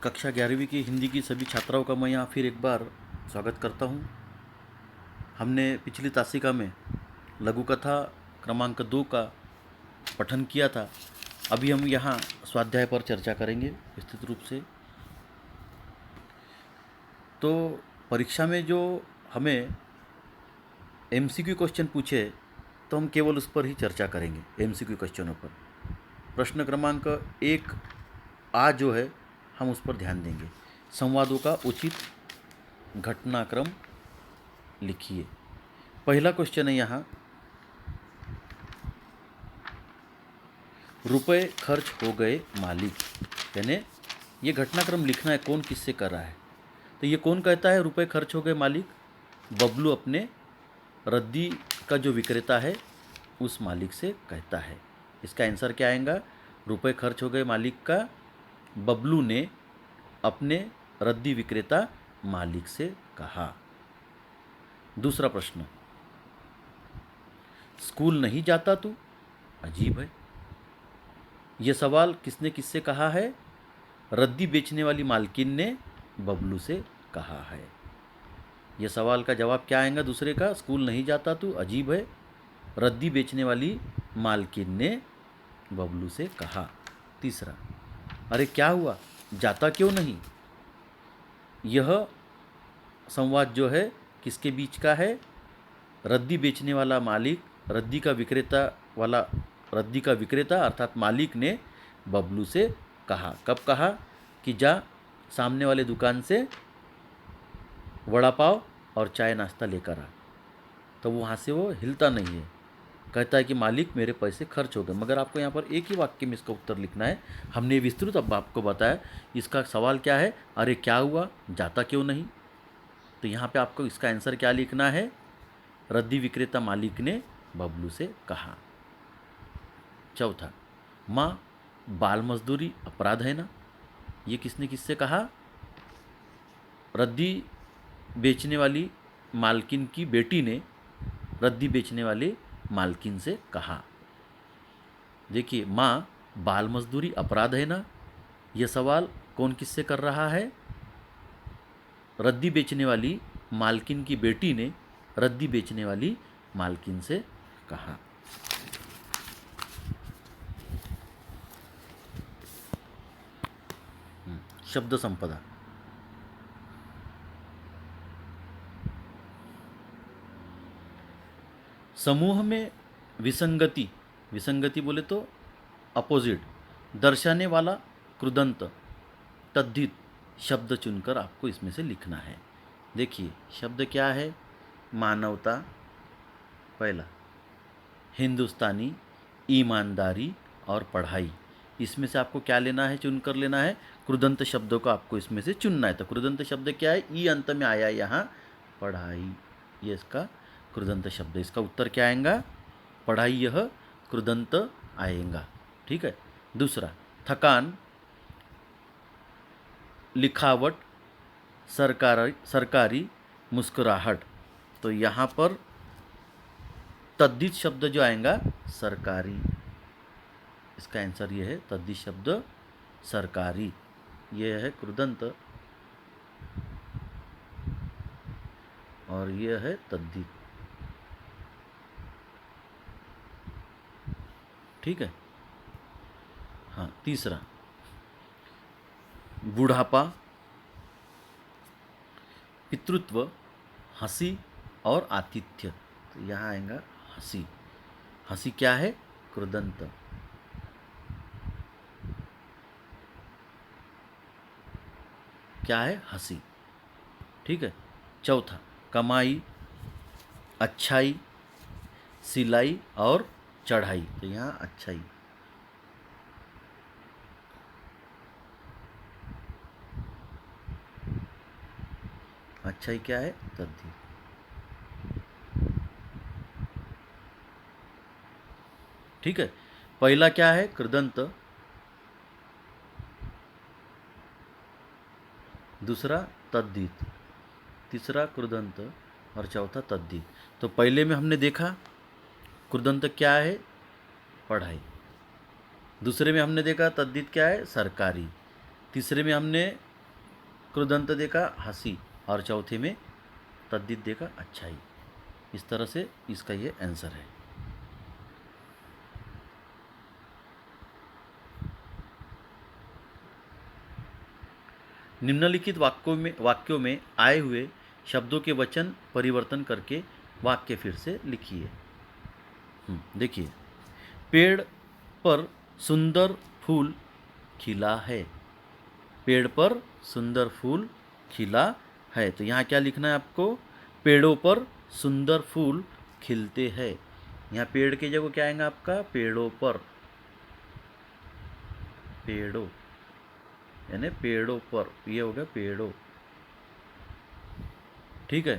कक्षा 11वीं की हिंदी की सभी छात्राओं का मैं यहाँ फिर एक बार स्वागत करता हूँ। हमने पिछली तासिका में लघु कथा क्रमांक 2 का पठन किया था। अभी हम यहाँ स्वाध्याय पर चर्चा करेंगे विस्तृत रूप से। तो परीक्षा में जो हमें MCQ क्वेश्चन पूछे तो हम केवल उस पर ही चर्चा करेंगे, MCQ क्वेश्चनों पर। प्रश्न क्रमांक 1 आ जो है हम उस पर ध्यान देंगे। संवादों का उचित घटनाक्रम लिखिए। पहला क्वेश्चन है यहाँ, रुपए खर्च हो गए मालिक, यानी ये घटनाक्रम लिखना है कौन किससे कर रहा है। तो ये कौन कहता है रुपए खर्च हो गए मालिक? बबलू अपने रद्दी का जो विक्रेता है उस मालिक से कहता है। इसका आंसर क्या आएगा? रुपए खर्च हो गए मालिक का बबलू ने अपने रद्दी विक्रेता मालिक से कहा। दूसरा प्रश्न, स्कूल नहीं जाता तू? अजीब है। यह सवाल किसने किससे कहा है? रद्दी बेचने वाली मालकिन ने बबलू से कहा है। यह सवाल का जवाब क्या आएगा दूसरे का? स्कूल नहीं जाता तू? अजीब है। रद्दी बेचने वाली मालकिन ने बबलू से कहा। तीसरा, अरे क्या हुआ, जाता क्यों नहीं? यह संवाद जो है किसके बीच का है? रद्दी बेचने वाला मालिक, रद्दी का विक्रेता अर्थात मालिक ने बबलू से कहा। कब कहा? कि जा सामने वाले दुकान से वड़ा पाव और चाय नाश्ता लेकर आ। तो वहाँ से वो हिलता नहीं है, कहता है कि मालिक मेरे पैसे खर्च हो गए। मगर आपको यहाँ पर एक ही वाक्य में इसका उत्तर लिखना है। हमने विस्तृत अब आपको बताया। इसका सवाल क्या है? अरे क्या हुआ, जाता क्यों नहीं? तो यहाँ पे आपको इसका आंसर क्या लिखना है? रद्दी विक्रेता मालिक ने बबलू से कहा। चौथा, माँ बाल मजदूरी अपराध है ना? ये किसने किससे कहा? रद्दी बेचने वाली मालकिन की बेटी ने रद्दी बेचने वाले मालकिन से कहा। देखिए, माँ बाल मजदूरी अपराध है ना, यह सवाल कौन किससे कर रहा है? रद्दी बेचने वाली मालकिन की बेटी ने रद्दी बेचने वाली मालकिन से कहा। शब्द संपदा। समूह में विसंगति, विसंगति बोले तो अपोजिट दर्शाने वाला कृदंत तद्धित शब्द चुनकर आपको इसमें से लिखना है। देखिए शब्द क्या है? मानवता पहला, हिंदुस्तानी, ईमानदारी और पढ़ाई। इसमें से आपको क्या लेना है? चुन कर लेना है। कृदंत शब्दों को आपको इसमें से चुनना है। तो कृदंत शब्द क्या है? ई अंत में आया यहाँ, पढ़ाई, ये इसका कृदंत शब्द। इसका उत्तर क्या आएगा? पढ़ाई, यह कृदंत आएगा। ठीक है। दूसरा, थकान, लिखावट, सरकारी मुस्कुराहट। तो यहाँ पर तद्धित शब्द जो आएगा सरकारी, इसका आंसर ये है तद्धित शब्द सरकारी, ये है कृदंत और ये है तद्धित। ठीक है। हाँ, तीसरा, बुढ़ापा, पितृत्व, हंसी और आतिथ्य। तो यहाँ आएगा हंसी। हंसी क्या है? कृदंत। क्या है? हंसी। ठीक है। चौथा, कमाई, अच्छाई, सिलाई और चढ़ाई। तो यहाँ अच्छाई। अच्छाई क्या है? तद्धित। ठीक है। पहला क्या है? कृदंत, दूसरा तद्धित, तीसरा कृदंत और चौथा तद्धित। तो पहले में हमने देखा कृदंत क्या है? पढ़ाई। दूसरे में हमने देखा तद्धित क्या है? सरकारी। तीसरे में हमने कृदंत देखा हंसी, और चौथे में तद्दित देखा अच्छाई। इस तरह से इसका ये आंसर है। निम्नलिखित वाक्यों में आए हुए शब्दों के वचन परिवर्तन करके वाक्य फिर से लिखिए। देखिए, पेड़ पर सुंदर फूल खिला है। पेड़ पर सुंदर फूल खिला है, तो यहाँ क्या लिखना है आपको? पेड़ों पर सुंदर फूल खिलते हैं। यहाँ पेड़ की जगह क्या आएगा आपका? पेड़ों पर, पेड़ों यानी पेड़ों पर, ये हो गया पेड़ों। ठीक है,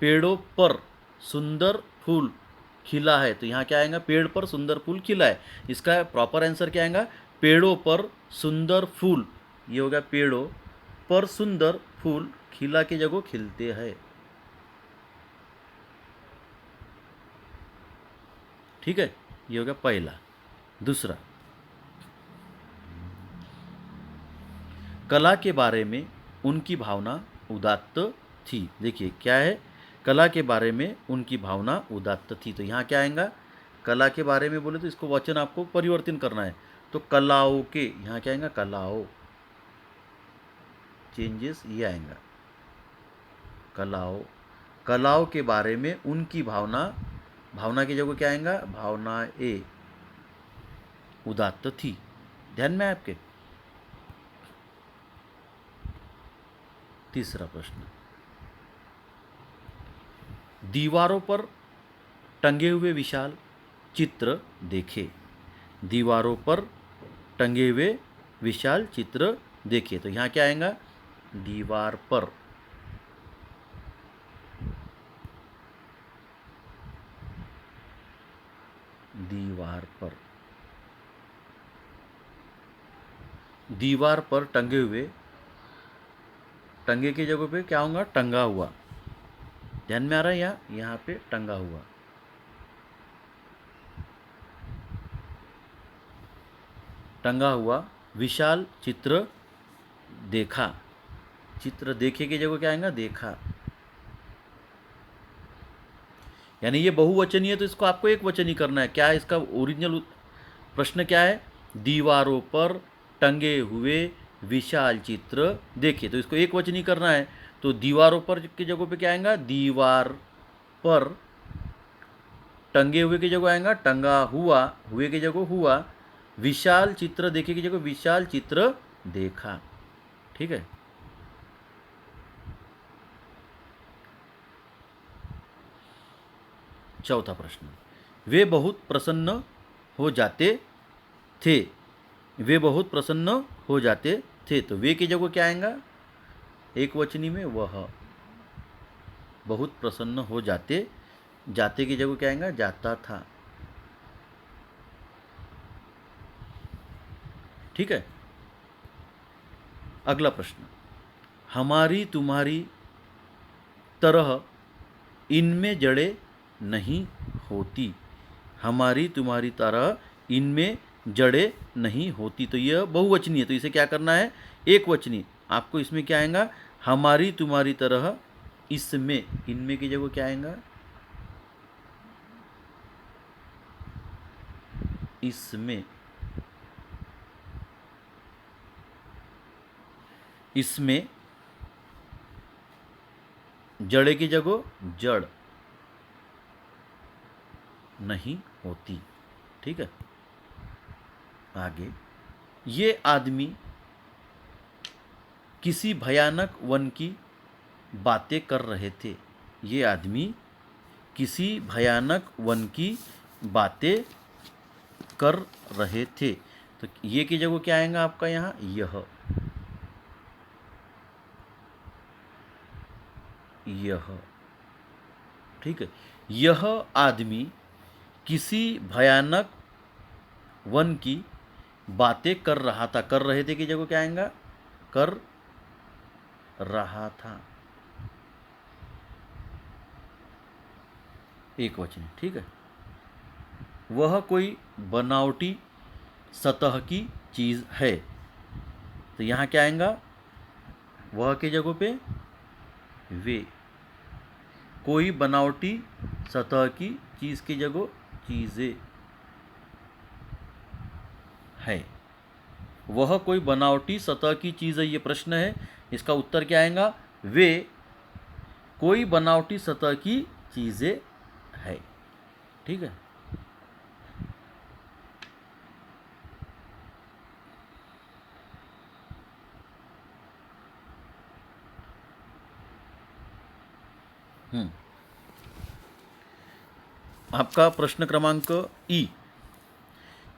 पेड़ों पर सुंदर फूल खिला है, तो यहाँ क्या आएगा? पेड़ पर सुंदर फूल खिला है। इसका प्रॉपर आंसर क्या आएगा? पेड़ों पर सुंदर फूल, ये हो गया पेड़ों पर सुंदर फूल खिला की जगह खिलते हैं। ठीक है, ये हो गया पहला। दूसरा, कला के बारे में उनकी भावना उदात्त थी। देखिए क्या है? कला के बारे में उनकी भावना उदात्त थी, तो यहाँ क्या आएगा? कला के बारे में बोले तो इसको वचन आपको परिवर्तन करना है, तो कलाओं के, यहाँ क्या आएगा? कलाओं, चेंजेस ये आएगा। कलाओं, कलाओं के बारे में उनकी भावना, भावना की जगह क्या आएगा? भावनाएं उदात्त थी। ध्यान में है आपके? तीसरा प्रश्न, दीवारों पर टंगे हुए विशाल चित्र देखे। दीवारों पर टंगे हुए विशाल चित्र देखे, तो यहाँ क्या आएगा? दीवार पर, दीवार पर, दीवार पर टंगे हुए, टंगे की जगह पे क्या होगा? टंगा हुआ। ध्यान में आ रहा है? यहाँ पे टंगा हुआ। टंगा हुआ विशाल चित्र देखा। चित्र देखे की जगह क्या आएगा? देखा। यानी ये बहुवचनीय है, तो इसको आपको एक वचनी करना है। क्या है इसका ओरिजिनल प्रश्न? क्या है? दीवारों पर टंगे हुए विशाल चित्र देखे, तो इसको एक वचनी करना है, तो दीवारों पर की जगह पे क्या आएगा? दीवार पर, टंगे हुए की जगह आएगा टंगा हुआ, हुए की जगह हुआ, विशाल चित्र देखे की जगह विशाल चित्र देखा। ठीक है, चौथा प्रश्न, वे बहुत प्रसन्न हो जाते थे। वे बहुत प्रसन्न हो जाते थे, तो वे की जगह क्या आएगा? एक वचनी में वह। बहुत प्रसन्न हो जाते, जाते की जगह क्या आएगा? जाता था। ठीक है, अगला प्रश्न, हमारी तुम्हारी तरह इनमें जड़े नहीं होती। हमारी तुम्हारी तरह इनमें जड़े नहीं होती, तो यह बहुवचनीय है, तो इसे क्या करना है? एक वचनी। आपको इसमें क्या आएगा? हमारी तुम्हारी तरह इसमें, इनमें की जगह क्या आएगा? इसमें, इसमें जड़े की जगह जड़ नहीं होती। ठीक है, आगे, ये आदमी किसी भयानक वन की बातें कर रहे थे। ये आदमी किसी भयानक वन की बातें कर रहे थे, तो ये की जगह क्या आएगा आपका? यहाँ यह, यह। ठीक है, यह आदमी किसी भयानक वन की बातें कर रहा था। कर रहे थे की जगह क्या आएगा? कर रहा था, एक वचन। ठीक है, वह कोई बनावटी सतह की चीज़ है, तो यहाँ क्या आएगा? वह के जगह पे वे। कोई बनावटी सतह की चीज़ की जगह चीज़ें है। वह कोई बनावटी सतह की चीज़ है, ये प्रश्न है। इसका उत्तर क्या आएगा? वे कोई बनावटी सतह की चीज़ें है। ठीक है। आपका प्रश्न क्रमांक ई,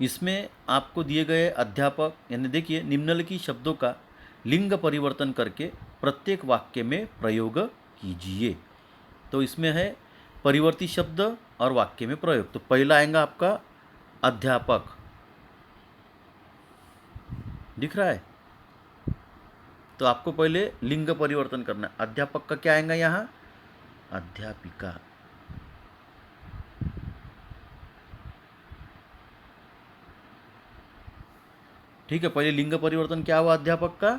इसमें आपको दिए गए अध्यापक, यानी देखिए, निम्नलिखित शब्दों का लिंग परिवर्तन करके प्रत्येक वाक्य में प्रयोग कीजिए। तो इसमें है परिवर्ती शब्द और वाक्य में प्रयोग। तो पहला आएगा आपका अध्यापक, दिख रहा है? तो आपको पहले लिंग परिवर्तन करना है। अध्यापक का क्या आएगा यहाँ? अध्यापिका। ठीक है, पहले लिंग परिवर्तन क्या हुआ अध्यापक का?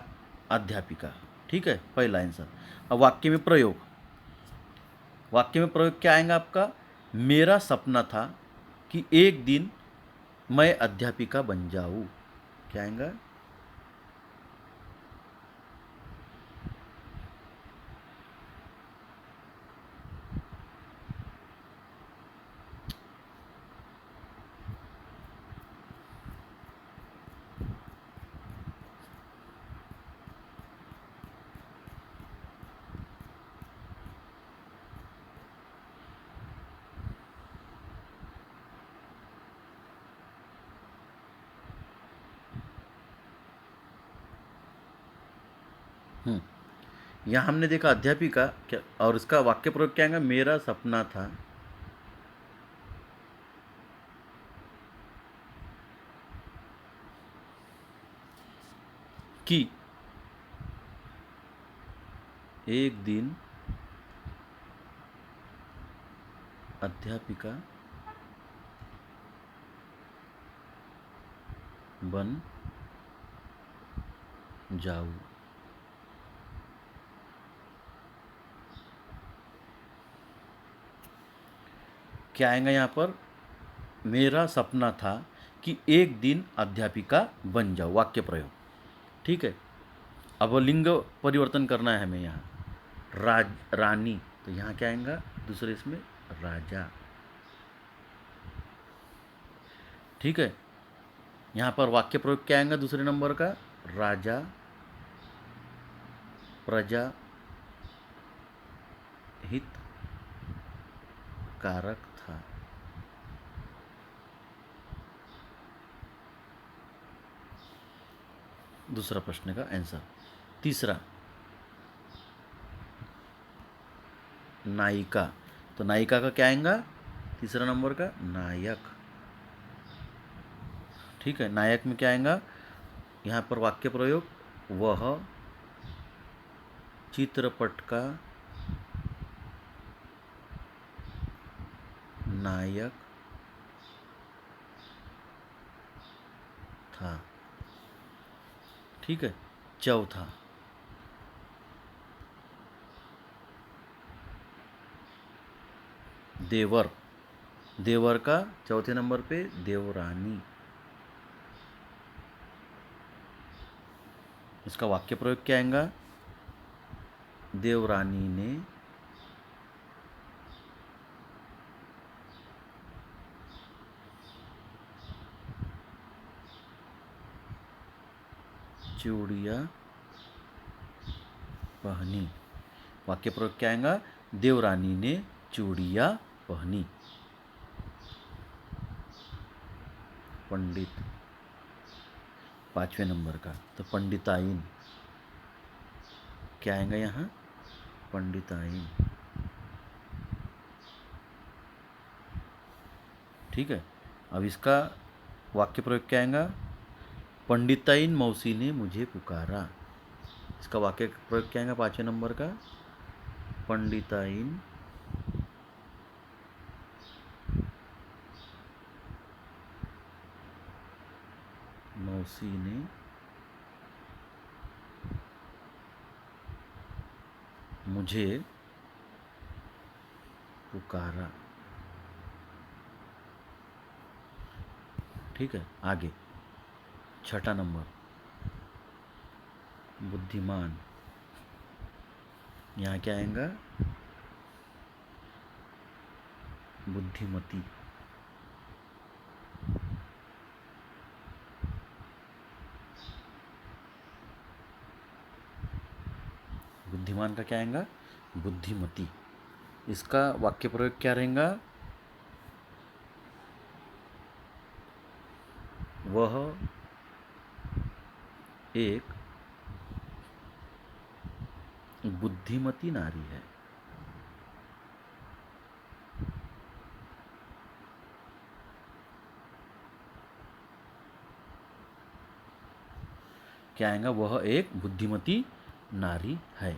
अध्यापिका। ठीक है, पहला आंसर। अब वाक्य में प्रयोग। वाक्य में प्रयोग क्या आएगा आपका? मेरा सपना था कि एक दिन मैं अध्यापिका बन जाऊं। क्या आएगा? यहाँ हमने देखा अध्यापिका क्या, और इसका वाक्य प्रयोग क्या आएगा? मेरा सपना था कि एक दिन अध्यापिका बन जाऊं। क्या आएगा यहाँ पर? मेरा सपना था कि एक दिन अध्यापिका बन जाऊं, वाक्य प्रयोग। ठीक है। अब लिंग परिवर्तन करना है हमें यहाँ। रानी, तो यहाँ क्या आएगा? दूसरे इसमें राजा। ठीक है। यहाँ पर वाक्य प्रयोग क्या आएगा दूसरे नंबर का? राजा प्रजा हित कारक था। दूसरा प्रश्न का आंसर। तीसरा, नायिका। तो नायिका का क्या आएगा? तीसरा नंबर का नायक। ठीक है, नायक में क्या आएगा? यहाँ पर वाक्य प्रयोग, वह चित्रपट का नायक था। ठीक है। चौथा, देवर। देवर का चौथे नंबर पे देवरानी। इसका वाक्य प्रयोग क्या आएगा? देवरानी ने चूड़ियाँ पहनी। वाक्य प्रयोग क्या आएगा? देवरानी ने चूड़ियाँ पहनी। पंडित, पांचवें नंबर का, तो पंडिताइन। क्या आएगा यहाँ? पंडिताइन। ठीक है। अब इसका वाक्य प्रयोग क्या आएगा? पंडिताइन मौसी ने मुझे पुकारा। इसका वाक्य प्रयोग क्या आएगा पांचवें नंबर का? पंडिताइन मौसी ने मुझे पुकारा। ठीक है, आगे 6ठा नंबर बुद्धिमान। यहाँ क्या आएगा? बुद्धिमती। बुद्धिमान का क्या आएगा? बुद्धिमती। इसका वाक्य प्रयोग क्या रहेगा? वह एक बुद्धिमती नारी है। क्या आएगा? वह एक बुद्धिमती नारी है।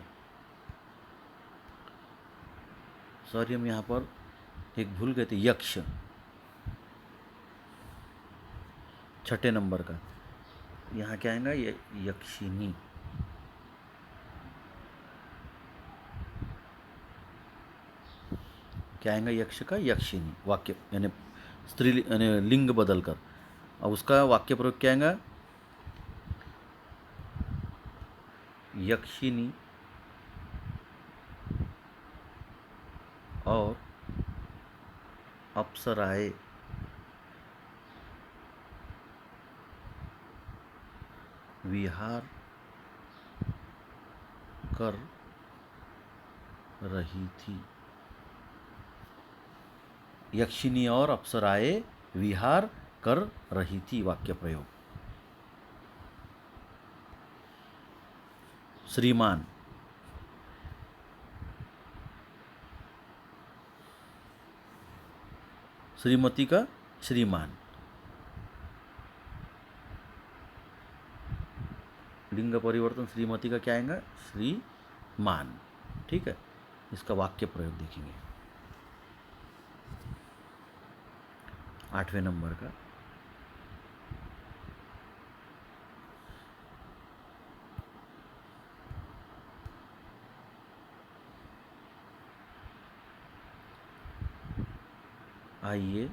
सॉरी, हम यहाँ पर एक भूल गए थे, यक्ष। 6ठे नंबर का यहाँ क्या आएगा? यक्षिनी। क्या आएगा? यक्ष का यक्षिनी। वाक्य यानी स्त्री यानी लिंग बदल कर। अब उसका वाक्य प्रयोग क्या आएगा? यक्षिनी और अप्सराएं विहार कर रही थी। यक्षिनी और अप्सराएं विहार कर रही थी। वाक्य प्रयोग। श्रीमान। श्रीमती का श्रीमान। लिंग परिवर्तन श्रीमती का क्या आएगा? श्रीमान। ठीक है, इसका वाक्य प्रयोग देखेंगे। 8वें नंबर का आइए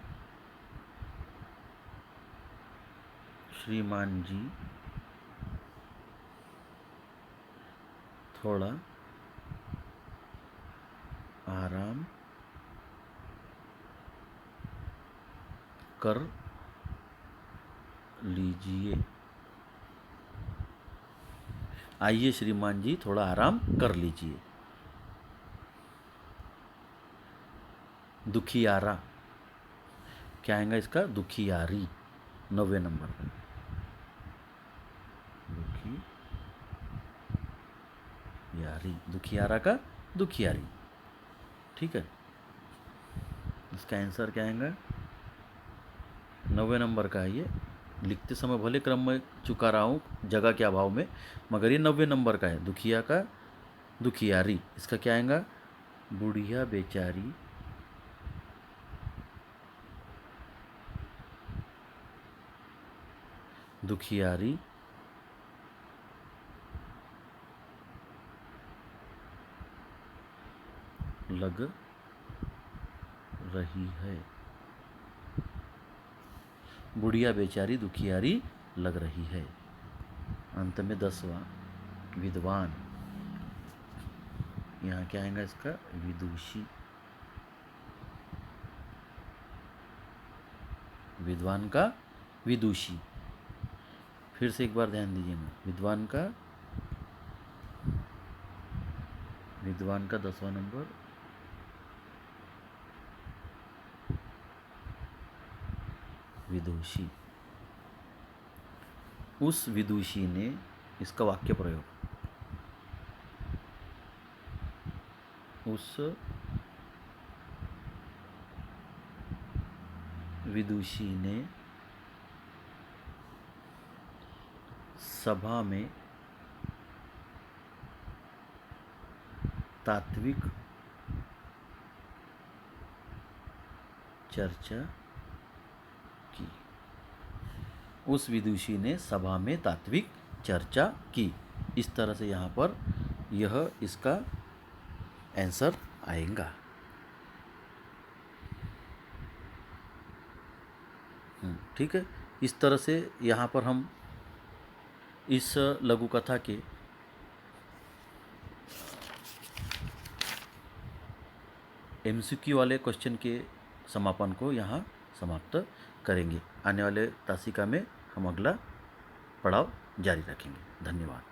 श्रीमान जी थोड़ा आराम कर लीजिए। आइए श्रीमान जी थोड़ा आराम कर लीजिए। दुखियारा। क्या आएगा इसका? दुखियारी। 9वें नंबर पर दुखियारी। दुखियारा का दुखियारी। ठीक है, इसका आंसर क्या आएगा? 9वें नंबर का है ये। लिखते समय भले क्रम में चुका रहा हूँ जगह के अभाव में, मगर ये 90वें नंबर का है। दुखिया का दुखियारी। इसका क्या आएगा? बुढ़िया बेचारी दुखियारी लग रही है। बुढ़िया बेचारी दुखियारी लग रही है। अंत में 10वां विद्वान। यहाँ क्या आएगा इसका? विदुषी। विद्वान का विदुषी। फिर से एक बार ध्यान दीजिएगा। विद्वान का 10वां नंबर विदुषी। उस विदुषी ने, इसका वाक्य प्रयोग, उस विदुषी ने सभा में तात्विक चर्चा की। उस विदुषी ने सभा में तात्विक चर्चा की। इस तरह से यहाँ पर यह इसका आंसर आएगा। ठीक है। इस तरह से यहाँ पर हम इस लघु कथा के एमसीक्यू वाले क्वेश्चन के समापन को यहाँ समाप्त करेंगे। आने वाले तासिका में हम अगला पड़ाव जारी रखेंगे। धन्यवाद।